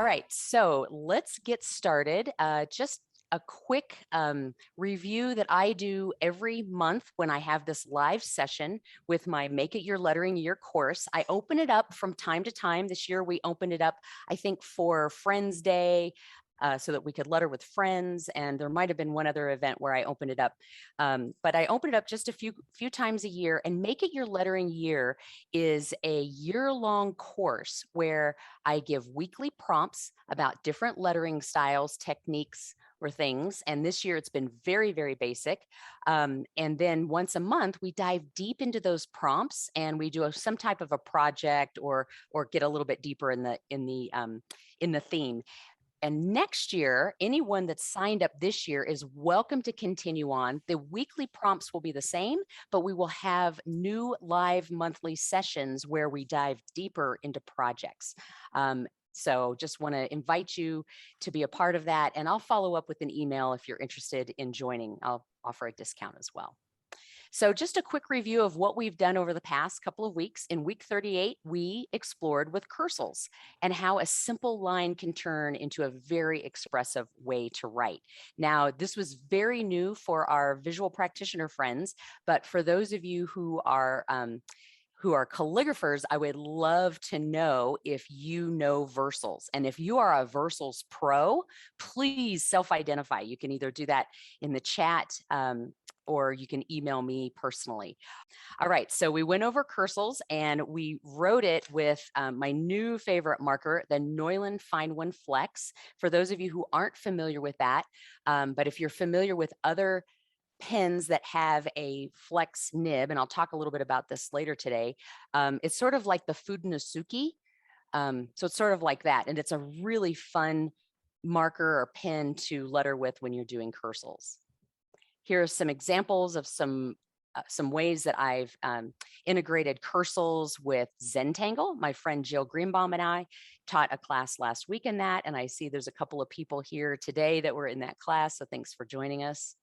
right, so let's get started. Just a quick review that I do every month when I have this live session with my Make It Your Lettering Year course. I open it up from time to time. This year we opened it up, I think, for Friends Day, so that we could letter with friends. And there might have been one other event where I opened it up. But I open it up just a few times a year. And Make It Your Lettering Year is a year-long course where I give weekly prompts about different lettering styles, techniques, or things. And this year it's been very, very basic. And then once a month, we dive deep into those prompts and we do some type of a project or get a little bit deeper in the theme. And next year, anyone that's signed up this year is welcome to continue on. The weekly prompts will be the same, but we will have new live monthly sessions where we dive deeper into projects. So just want to invite you to be a part of that. And I'll follow up with an email if you're interested in joining. I'll offer a discount as well. So just a quick review of what we've done over the past couple of weeks. In week 38, we explored with cursals and how a simple line can turn into a very expressive way to write. Now, this was very new for our visual practitioner friends, but for those of you who are calligraphers, I would love to know if you know Versals. And if you are a Versals pro, please self-identify. You can either do that in the chat or you can email me personally. All right, so we went over cursals and we wrote it with my new favorite marker, the Neuland Fine One Flex. For those of you who aren't familiar with that, but if you're familiar with other pens that have a flex nib, and I'll talk a little bit about this later today. It's sort of like the Fudenosuke. So it's sort of like that. And it's a really fun marker or pen to letter with when you're doing cursals. Here are some examples of some ways that I've integrated cursals with Zentangle. My friend Jill Greenbaum and I taught a class last week in that. And I see there's a couple of people here today that were in that class. So thanks for joining us.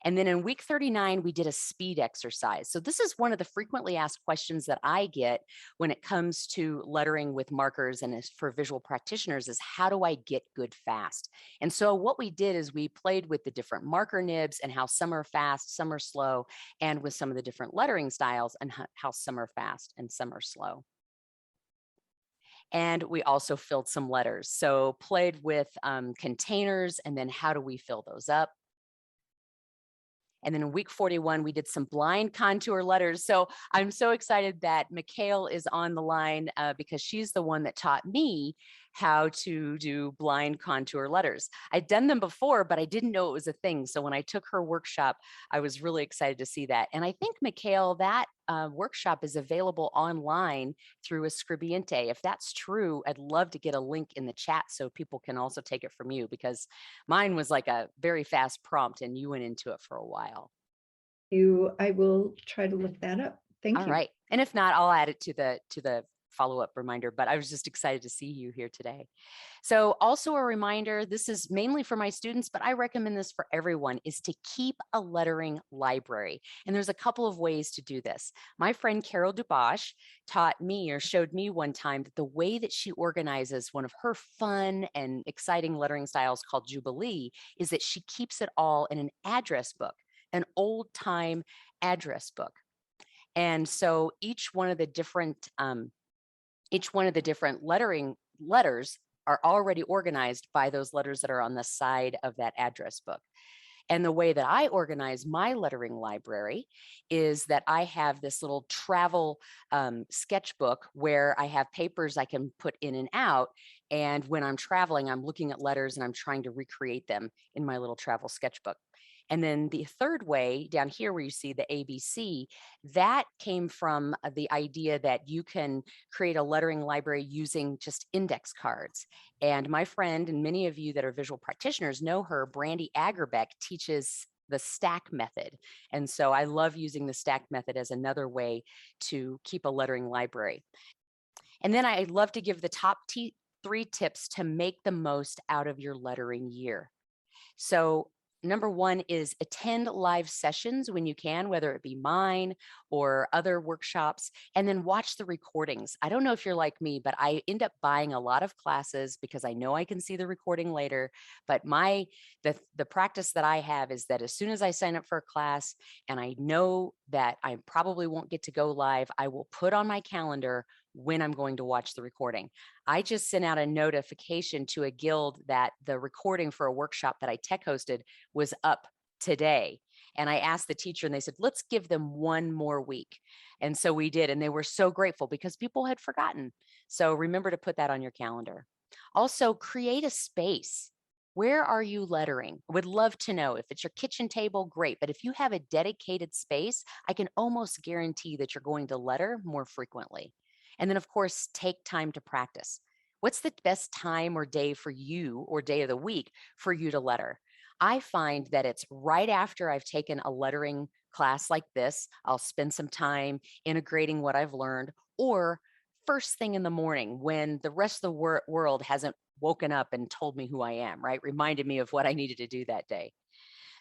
And then in week 39, we did a speed exercise. So this is one of the frequently asked questions that I get when it comes to lettering with markers and for visual practitioners is how do I get good fast? And so what we did is we played with the different marker nibs and how some are fast, some are slow, and with some of the different lettering styles and how some are fast and some are slow. And we also filled some letters. So played with containers and then how do we fill those up? And then in week 41, we did some blind contour letters. So I'm so excited that Mikhail is on the line because she's the one that taught me how to do blind contour letters. I'd done them before, but I didn't know it was a thing. So when I took her workshop, I was really excited to see that. And I think, Mikhail, that workshop is available online through Escribiente. If that's true, I'd love to get a link in the chat so people can also take it from you, because mine was like a very fast prompt and you went into it for a while. I will try to look that up. Thank you. All right. And if not, I'll add it to the follow-up reminder, but I was just excited to see you here today. So also a reminder, this is mainly for my students, but I recommend this for everyone, is to keep a lettering library. And there's a couple of ways to do this. My friend Carol Dubois taught me or showed me one time that the way that she organizes one of her fun and exciting lettering styles called Jubilee is that she keeps it all in an address book, an old time address book. And so each one of the different letters are already organized by those letters that are on the side of that address book. And the way that I organize my lettering library is that I have this little travel sketchbook where I have papers I can put in and out. And when I'm traveling, I'm looking at letters and I'm trying to recreate them in my little travel sketchbook. And then the third way down here where you see the ABC, that came from the idea that you can create a lettering library using just index cards. And my friend, and many of you that are visual practitioners know her, Brandy Agerbeck, teaches the stack method. And so I love using the stack method as another way to keep a lettering library. And then I love to give the top 3 tips to make the most out of your lettering year. So number 1 is attend live sessions when you can, whether it be mine or other workshops, and then watch the recordings. I don't know if you're like me, but I end up buying a lot of classes because I know I can see the recording later. But the practice that I have is that as soon as I sign up for a class and I know that I probably won't get to go live, I will put on my calendar when I'm going to watch the recording. I just sent out a notification to a guild that the recording for a workshop that I tech hosted was up today. And I asked the teacher and they said, let's give them one more week. And so we did. And they were so grateful because people had forgotten. So remember to put that on your calendar. Also, create a space. Where are you lettering? Would love to know. If it's your kitchen table, great. But if you have a dedicated space, I can almost guarantee that you're going to letter more frequently. And then, of course, take time to practice. What's the best time or day for you, or day of the week for you to letter? I find that it's right after I've taken a lettering class like this. I'll spend some time integrating what I've learned, or first thing in the morning when the rest of the world hasn't woken up and told me who I am, right? Reminded me of what I needed to do that day.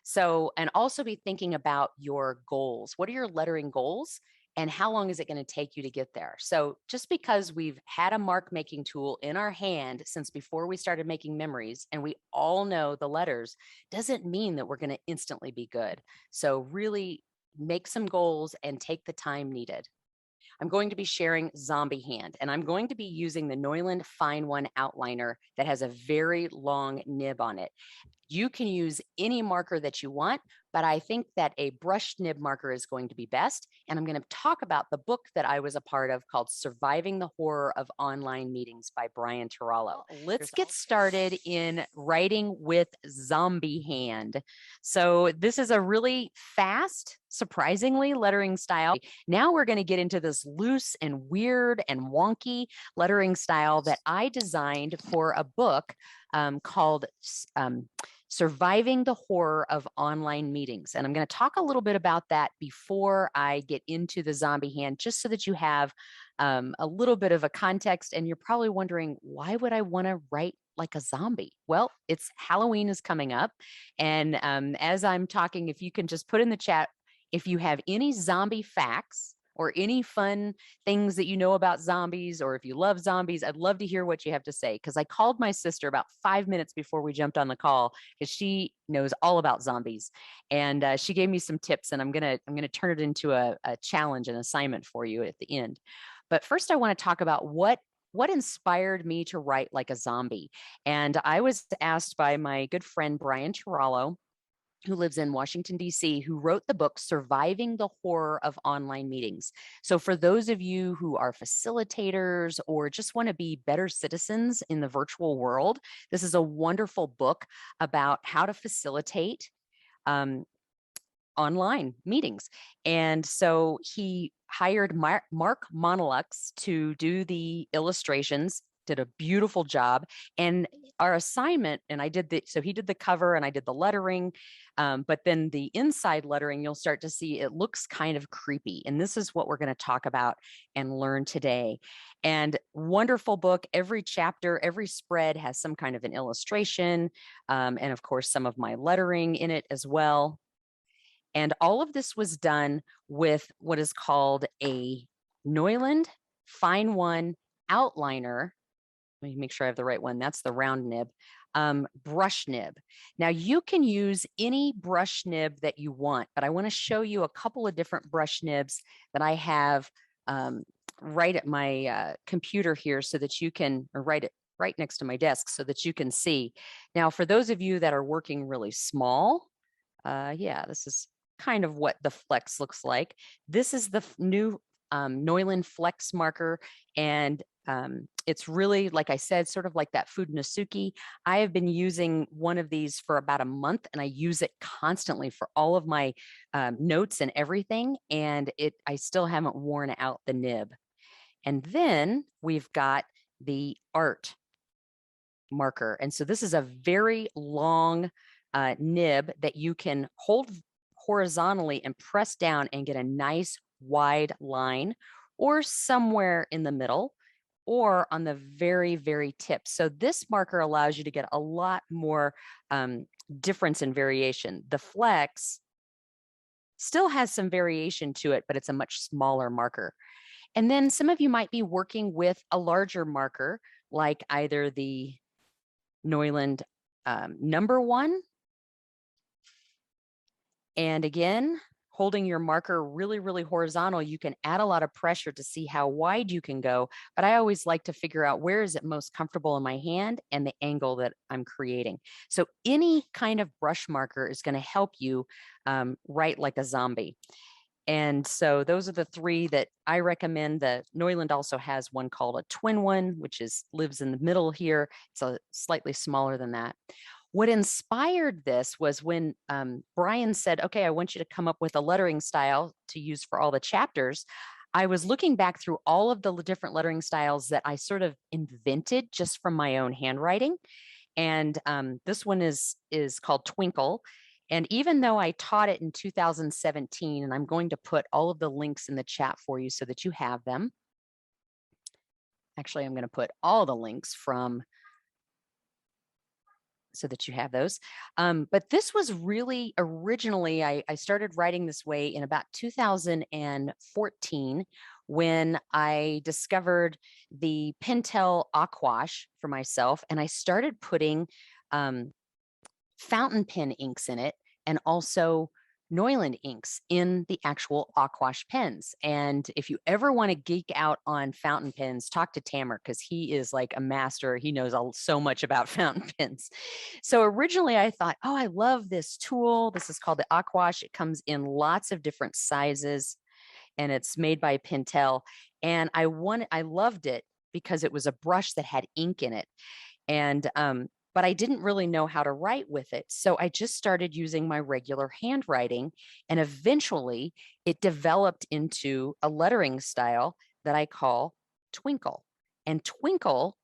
So, and also be thinking about your goals. What are your lettering goals? And how long is it going to take you to get there? So, just because we've had a mark making tool in our hand since before we started making memories, and we all know the letters, doesn't mean that we're going to instantly be good. So, really make some goals and take the time needed. I'm going to be sharing Zombie Hand, and I'm going to be using the Neuland Fine One outliner that has a very long nib on it. You can use any marker that you want, but I think that a brushed nib marker is going to be best. And I'm going to talk about the book that I was a part of called Surviving the Horror of Online Meetings by Brian Turallo. Let's get started in writing with Zombie Hand. So this is a really fast, surprisingly, lettering style. Now we're going to get into this loose and weird and wonky lettering style that I designed for a book called Surviving the Horror of Online Meetings. And I'm going to talk a little bit about that before I get into the Zombie Hand, just so that you have a little bit of a context. And you're probably wondering, why would I want to write like a zombie? Well, it's Halloween is coming up. And as I'm talking, if you can just put in the chat, if you have any zombie facts or any fun things that you know about zombies, or if you love zombies, I'd love to hear what you have to say. Because I called my sister about 5 minutes before we jumped on the call, because she knows all about zombies, and she gave me some tips. And I'm gonna turn it into a challenge, an assignment for you at the end. But first, I want to talk about what inspired me to write like a zombie. And I was asked by my good friend Brian Turallo, who lives in Washington, D.C., who wrote the book Surviving the Horror of Online Meetings. So, for those of you who are facilitators or just want to be better citizens in the virtual world, this is a wonderful book about how to facilitate online meetings. And so he hired Mark Monolux to do the illustrations, did a beautiful job. And our assignment, and so he did the cover and I did the lettering. But then the inside lettering, you'll start to see it looks kind of creepy. And this is what we're going to talk about and learn today. And wonderful book. Every chapter, every spread has some kind of an illustration. And of course, some of my lettering in it as well. And all of this was done with what is called a Neuland Fine One outliner. Let me make sure I have the right one. That's the round nib. Brush nib. Now you can use any brush nib that you want, but I want to show you a couple of different brush nibs that I have right at my computer here, so that you can, or right next to my desk, so that you can see. Now, for those of you that are working really small, yeah, this is kind of what the Flex looks like. This is the new Neuland Flex marker, and it's really, like I said, sort of like that Fudenosuke. I have been using one of these for about a month, and I use it constantly for all of my notes and everything, and I still haven't worn out the nib. And then we've got the art marker. And so this is a very long nib that you can hold horizontally and press down and get a nice wide line, or somewhere in the middle, or on the very, very tip. So this marker allows you to get a lot more difference in variation. The Flex Still has some variation to it, but it's a much smaller marker. And then some of you might be working with a larger marker, like either the Neuland #1. And again, holding your marker really, really horizontal, you can add a lot of pressure to see how wide you can go. But I always like to figure out where is it most comfortable in my hand and the angle that I'm creating. So any kind of brush marker is going to help you write like a zombie. And so those are the three that I recommend. The Neuland also has one called a twin one, which lives in the middle here. It's a slightly smaller than that. What inspired this was when Brian said, okay, I want you to come up with a lettering style to use for all the chapters. I was looking back through all of the different lettering styles that I sort of invented just from my own handwriting. And this one is called Twinkle. And even though I taught it in 2017, and I'm going to put all of the links in the chat for you so that you have them. Actually, I'm going to put all the links from so that you have those. But this was really originally, I started writing this way in about 2014 when I discovered the Pentel Aquash for myself. And I started putting fountain pen inks in it and also Neuland inks in the actual Aquash pens. And if you ever want to geek out on fountain pens, talk to Tamer because he is like a master. He knows so much about fountain pens. So originally I thought, oh, I love this tool. This is called the Aquash. It comes in lots of different sizes and it's made by Pentel. And I loved it because it was a brush that had ink in it. And but I didn't really know how to write with it. So I just started using my regular handwriting. And eventually it developed into a lettering style that I call Twinkle. And Twinkle,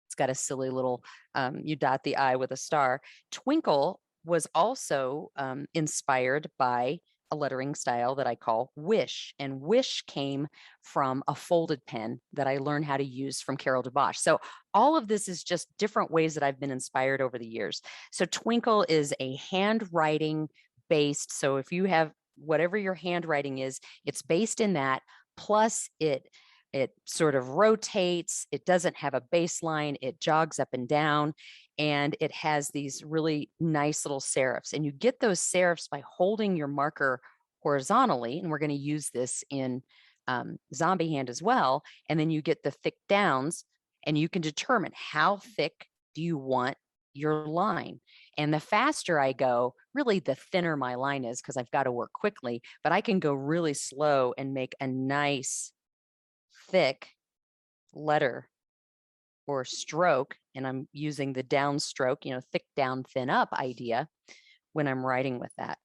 it's got a silly little, you dot the I with a star. Twinkle was also inspired by a lettering style that I call Wish. And Wish came from a folded pen that I learned how to use from Carol DeBosch. So all of this is just different ways that I've been inspired over the years. So Twinkle is a handwriting based. So if you have whatever your handwriting is, it's based in that. Plus it sort of rotates. It doesn't have a baseline. It jogs up and down. And it has these really nice little serifs. And you get those serifs by holding your marker horizontally. And we're going to use this in Zombie Hand as well. And then you get the thick downs and you can determine how thick do you want your line. And the faster I go, really the thinner my line is because I've got to work quickly, but I can go really slow and make a nice thick letter or stroke, and I'm using the downstroke, thick down, thin up idea when I'm writing with that.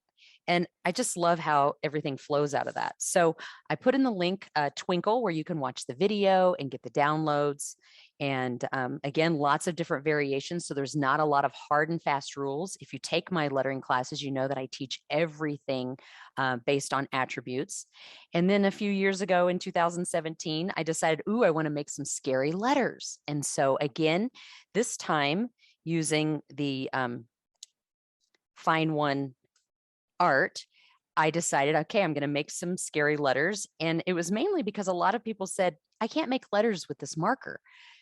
And I just love how everything flows out of that. So I put in the link Twinkle where you can watch the video and get the downloads. And again, lots of different variations. So there's not a lot of hard and fast rules. If you take my lettering classes, you know that I teach everything based on attributes. And then a few years ago in 2017, I decided, ooh, I want to make some scary letters. And so again, this time using the Fine One art, I decided, okay, I'm going to make some scary letters. And it was mainly because a lot of people said, I can't make letters with this marker.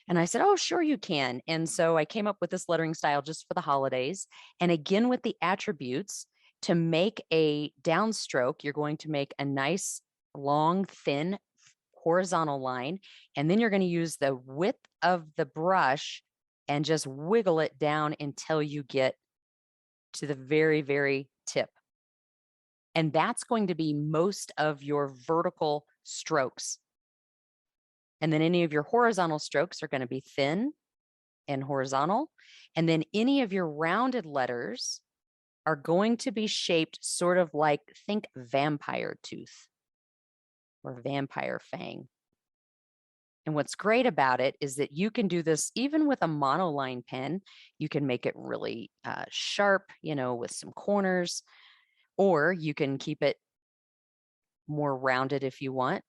And I said, oh, sure you can. And so I came up with this lettering style just for the holidays. And again, with the attributes, to make a downstroke, you're going to make a nice, long, thin, horizontal line. And then you're going to use the width of the brush and just wiggle it down until you get to the very, very tip. And that's going to be most of your vertical strokes. And then any of your horizontal strokes are going to be thin and horizontal. And then any of your rounded letters are going to be shaped sort of like, think vampire tooth or vampire fang. And what's great about it is that you can do this even with a monoline pen. You can make it really sharp, with some corners, or you can keep it more rounded if you want.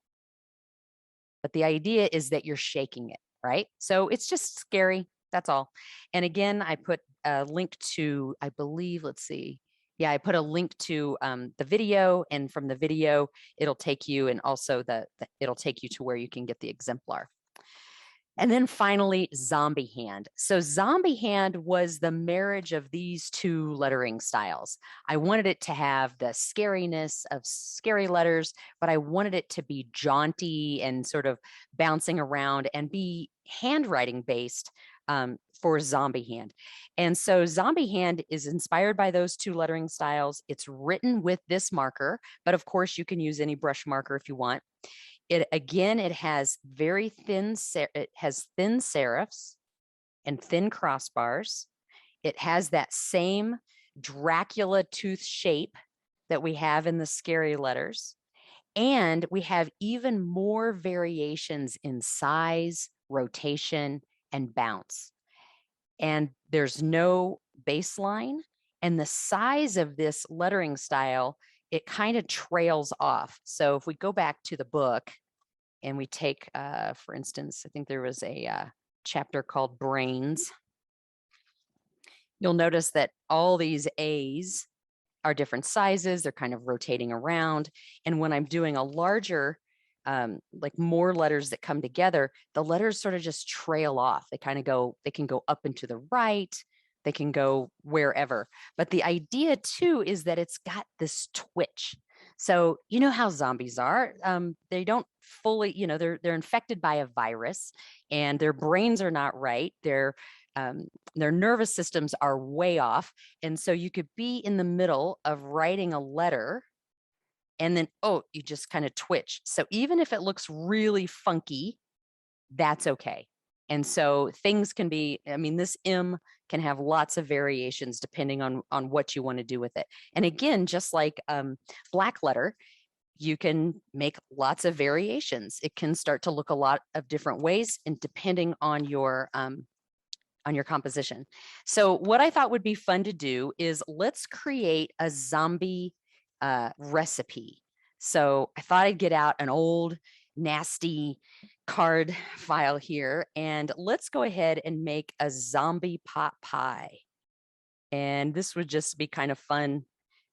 But the idea is that you're shaking it, right? So it's just scary. That's all. And again, I put a link to, I believe, let's see. Yeah, I put a link to the video, and from the video, it'll take you, and also it'll take you to where you can get the exemplar. And then finally, Zombie Hand. So Zombie Hand was the marriage of these two lettering styles. I wanted it to have the scariness of scary letters, but I wanted it to be jaunty and sort of bouncing around and be handwriting based for Zombie Hand. And so Zombie Hand is inspired by those two lettering styles. It's written with this marker, but of course you can use any brush marker if you want. It has very thin, it has thin serifs and thin crossbars. It has that same Dracula tooth shape that we have in the scary letters. And we have even more variations in size, rotation, and bounce. And there's no baseline. And the size of this lettering style, it kind of trails off. So if we go back to the book, and we take, for instance, I think there was a chapter called Brains. You'll notice that all these A's are different sizes. They're kind of rotating around. And when I'm doing a larger, like more letters that come together, the letters sort of just trail off. They kind of go, they can go up and to the right. They can go wherever. But the idea too is that it's got this twitch. So you know how zombies are. They don't fully, they're infected by a virus, and their brains are not right. Their nervous systems are way off, and so you could be in the middle of writing a letter, and then you just kind of twitch. So even if it looks really funky, that's okay. And so things can be, I mean, this M can have lots of variations depending on what you want to do with it. And again, just like black letter, you can make lots of variations. It can start to look a lot of different ways, and depending on your composition. So what I thought would be fun to do is let's create a zombie recipe. So I thought I'd get out an old nasty card file here, and let's go ahead and make a zombie pot pie. And this would just be kind of fun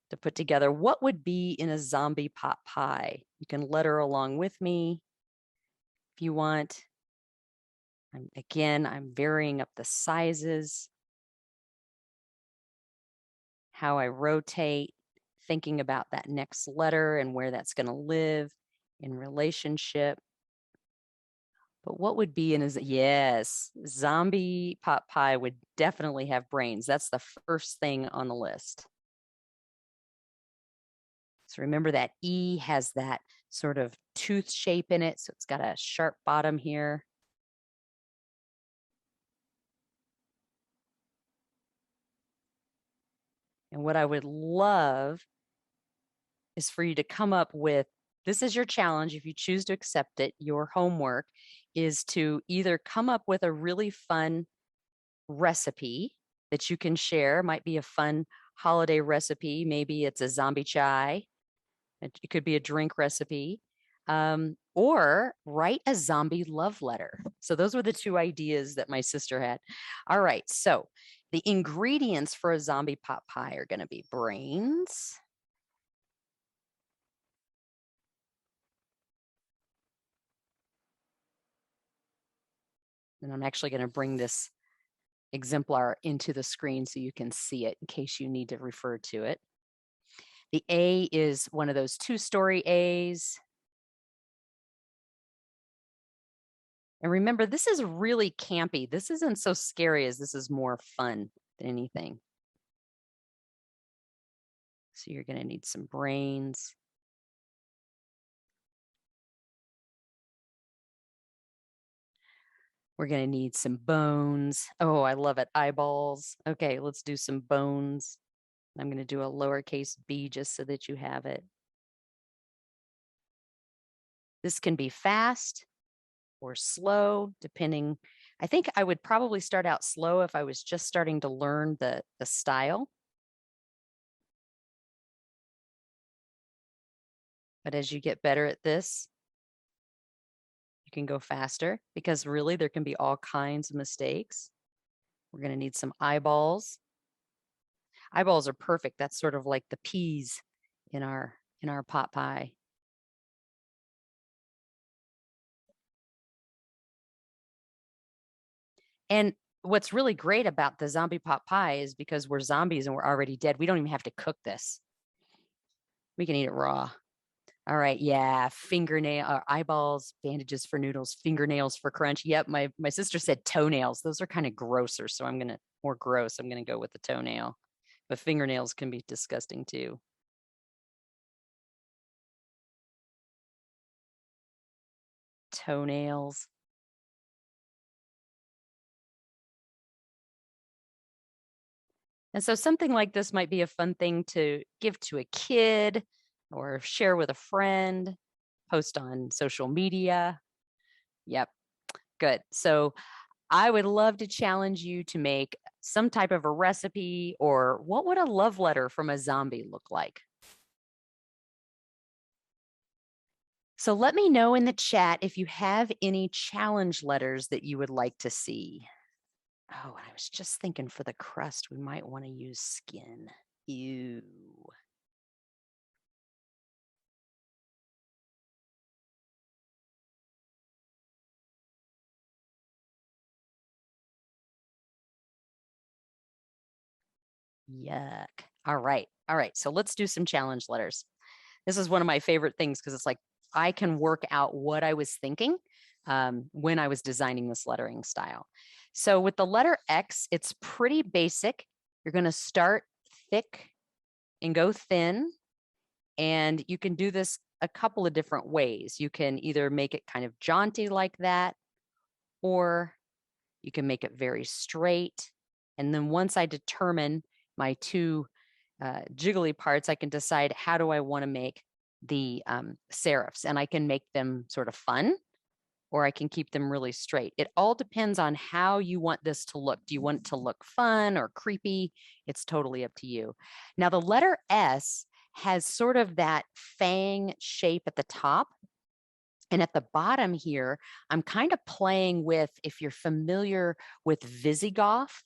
to put together. What would be in a zombie pot pie? You can letter along with me if you want. I'm varying up the sizes, how I rotate, thinking about that next letter and where that's going to live in relationship. But what would be in yes, zombie pot pie would definitely have brains. That's the first thing on the list. So remember that E has that sort of tooth shape in it. So it's got a sharp bottom here. And what I would love is for you to come up with, this is your challenge. If you choose to accept it, your homework is to either come up with a really fun recipe that you can share. It might be a fun holiday recipe. Maybe it's a zombie chai. It could be a drink recipe, or write a zombie love letter. So those were the two ideas that my sister had. All right. So the ingredients for a zombie pot pie are going to be brains, and I'm actually going to bring this exemplar into the screen so you can see it in case you need to refer to it. The A is one of those 2-story A's. And remember, this is really campy. This isn't so scary as this is more fun than anything. So you're going to need some brains. We're going to need some bones. Oh, I love it. Eyeballs. Okay, let's do some bones. I'm going to do a lowercase b just so that you have it. This can be fast or slow, depending. I think I would probably start out slow if I was just starting to learn the style. But as you get better at this, you can go faster, because really there can be all kinds of mistakes. We're going to need some eyeballs. Eyeballs are perfect. That's sort of like the peas in our pot pie. And what's really great about the zombie pot pie is because we're zombies and we're already dead, we don't even have to cook this. We can eat it raw. All right, yeah, fingernail, eyeballs, bandages for noodles, fingernails for crunch. Yep, my sister said toenails. Those are kind of grosser, so I'm gonna more gross. I'm gonna go with the toenail, but fingernails can be disgusting too. Toenails. And so something like this might be a fun thing to give to a kid or share with a friend, post on social media. Yep, good. So I would love to challenge you to make some type of a recipe, or what would a love letter from a zombie look like? So let me know in the chat if you have any challenge letters that you would like to see. Oh, and I was just thinking for the crust, we might want to use skin. Ew. Yuck. All right. All right. So let's do some challenge letters. This is one of my favorite things because it's like I can work out what I was thinking when I was designing this lettering style. So with the letter X, it's pretty basic. You're going to start thick and go thin. And you can do this a couple of different ways. You can either make it kind of jaunty like that, or you can make it very straight. And then once I determine my two jiggly parts, I can decide how do I want to make the serifs, and I can make them sort of fun, or I can keep them really straight. It all depends on how you want this to look. Do you want it to look fun or creepy? It's totally up to you. Now, the letter S has sort of that fang shape at the top. And at the bottom here, I'm kind of playing with, if you're familiar with Visigoth,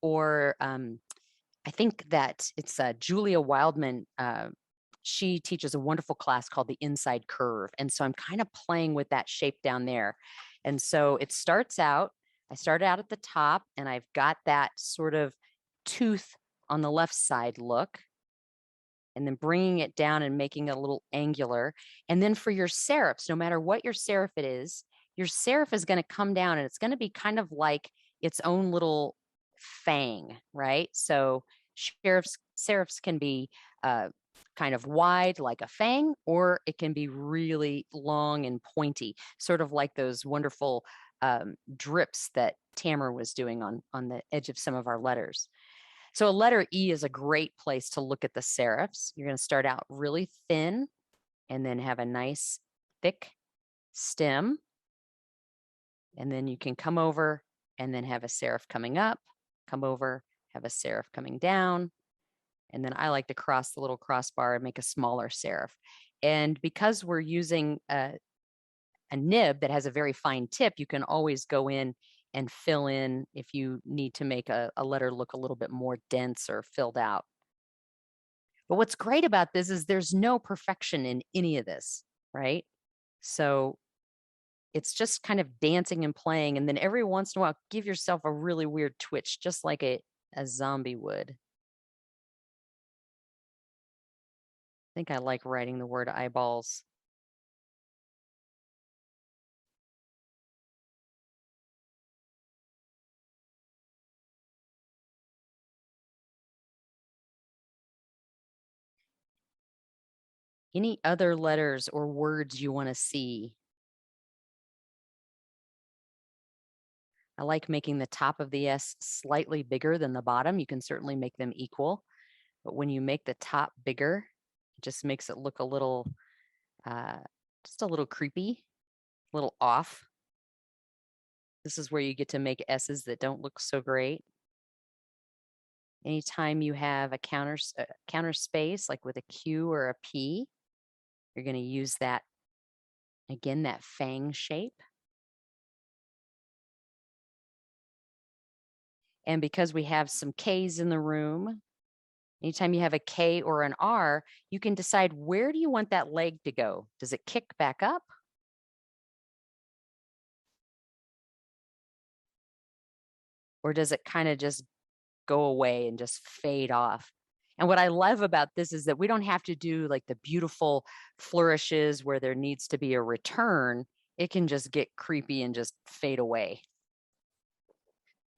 or I think that it's Julia Wildman. She teaches a wonderful class called the Inside Curve. And so I'm kind of playing with that shape down there. And so it starts out, I started out at the top, and I've got that sort of tooth on the left side look, and then bringing it down and making it a little angular. And then for your serifs, no matter what your serif it is, your serif is going to come down and it's going to be kind of like its own little fang, right? So serifs can be kind of wide like a fang, or it can be really long and pointy, sort of like those wonderful drips that Tamara was doing on the edge of some of our letters. So a letter E is a great place to look at the serifs. You're going to start out really thin and then have a nice thick stem. And then you can come over and then have a serif coming up, come over, have a serif coming down. And then I like to cross the little crossbar and make a smaller serif. And because we're using a nib that has a very fine tip, you can always go in and fill in if you need to make a letter look a little bit more dense or filled out. But what's great about this is there's no perfection in any of this, right? So it's just kind of dancing and playing. And then every once in a while, give yourself a really weird twitch, just like a zombie would. I think I like writing the word eyeballs. Any other letters or words you want to see? I like making the top of the S slightly bigger than the bottom. You can certainly make them equal, but when you make the top bigger, it just makes it look a little, uh, just a little creepy, a little off. This is where you get to make S's that don't look so great. Anytime you have a counter space, like with a Q or a P, you're going to use that, again, that fang shape. And because we have some K's in the room, Anytime you have a K or an R, you can decide where do you want that leg to go? Does it kick back up? Or does it kind of just go away and just fade off? And what I love about this is that we don't have to do like the beautiful flourishes where there needs to be a return. It can just get creepy and just fade away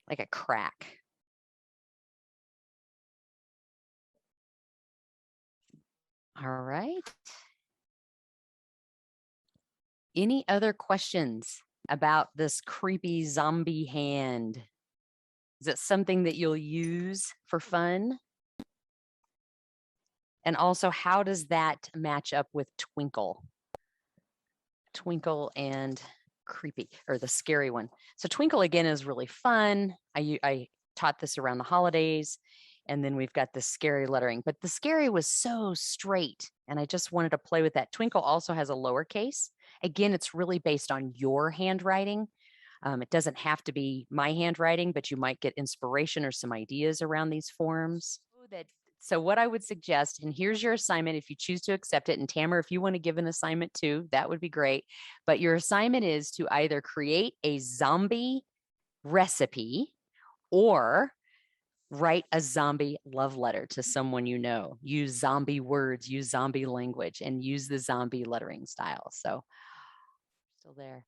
like a crack. All right. Any other questions about this creepy zombie hand? Is it something that you'll use for fun? And also, how does that match up with Twinkle? Twinkle and creepy, or the scary one. So Twinkle again is really fun. I taught this around the holidays. And then we've got the scary lettering, but the scary was so straight. And I just wanted to play with that. Twinkle also has a lowercase. Again, it's really based on your handwriting. It doesn't have to be my handwriting, but you might get inspiration or some ideas around these forms. So what I would suggest, and here's your assignment if you choose to accept it, and Tamara, if you want to give an assignment too, that would be great. But your assignment is to either create a zombie recipe or write a zombie love letter to someone you know. Use zombie words, use zombie language, and use the zombie lettering style. So still there.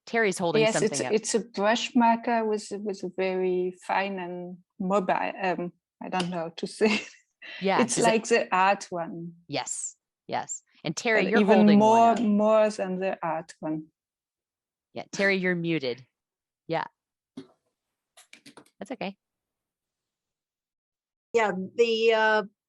Terry's holding Yes, something up. it's a brush marker with a very fine and mobile. I don't know how to say. Yeah, it's like the art one. Yes, yes. And Terry, But you're even holding more one up. more than the art one. Yeah, Terry, you're muted. Yeah, that's okay. Yeah,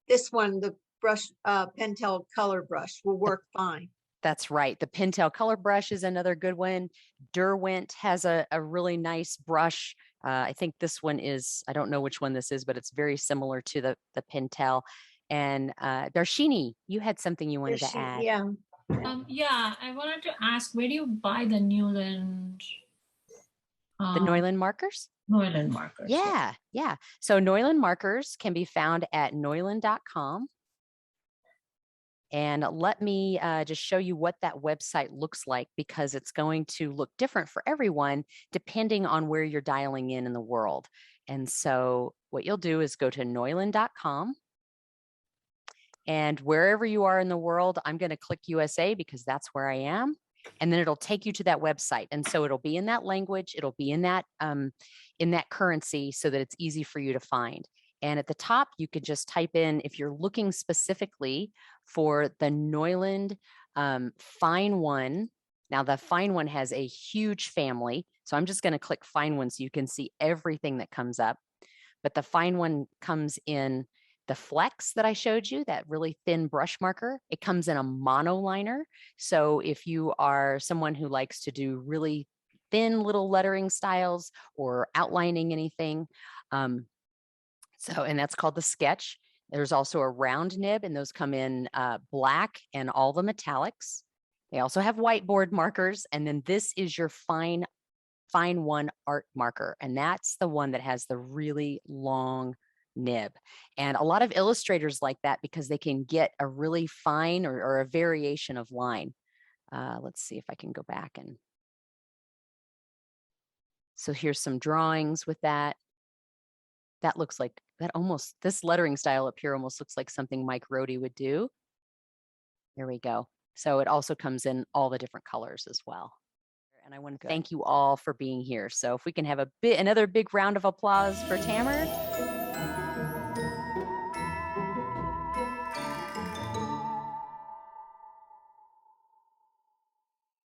this one, the brush, Pentel color brush will work fine. That's right. The Pentel color brush is another good one. Derwent has a really nice brush. I think this one is, I don't know which one this is, but it's very similar to the Pentel. And Darshini, you had something you wanted to add. Yeah. Yeah, I wanted to ask, where do you buy the Newland? The Neuland markers? Neuland markers. Yeah. So Neuland markers can be found at neuland.com. And let me just show you what that website looks like, because it's going to look different for everyone depending on where you're dialing in the world. And so what you'll do is go to neuland.com. And wherever you are in the world, I'm going to click USA because that's where I am. And then it'll take you to that website. And so it'll be in that language, it'll be in that currency so that it's easy for you to find. And at the top, you could just type in, if you're looking specifically for the Neuland Fine One. Now the Fine One has a huge family. So I'm just going to click Fine One so you can see everything that comes up. But the Fine One comes in the Flex that I showed you, that really thin brush marker. It comes in a monoliner. So if you are someone who likes to do really thin little lettering styles or outlining anything, and that's called the Sketch. There's also a round nib, and those come in black and all the metallics. They also have whiteboard markers. And then this is your Fine One art marker. And that's the one that has the really long nib. And a lot of illustrators like that because they can get a really fine or a variation of line. Let's see if I can go back. And so here's some drawings with that. That looks like that almost, this lettering style up here almost looks like something Mike Rohde would do. There we go. So it also comes in all the different colors as well. And I want to thank you all for being here. So if we can have another big round of applause for Tamara.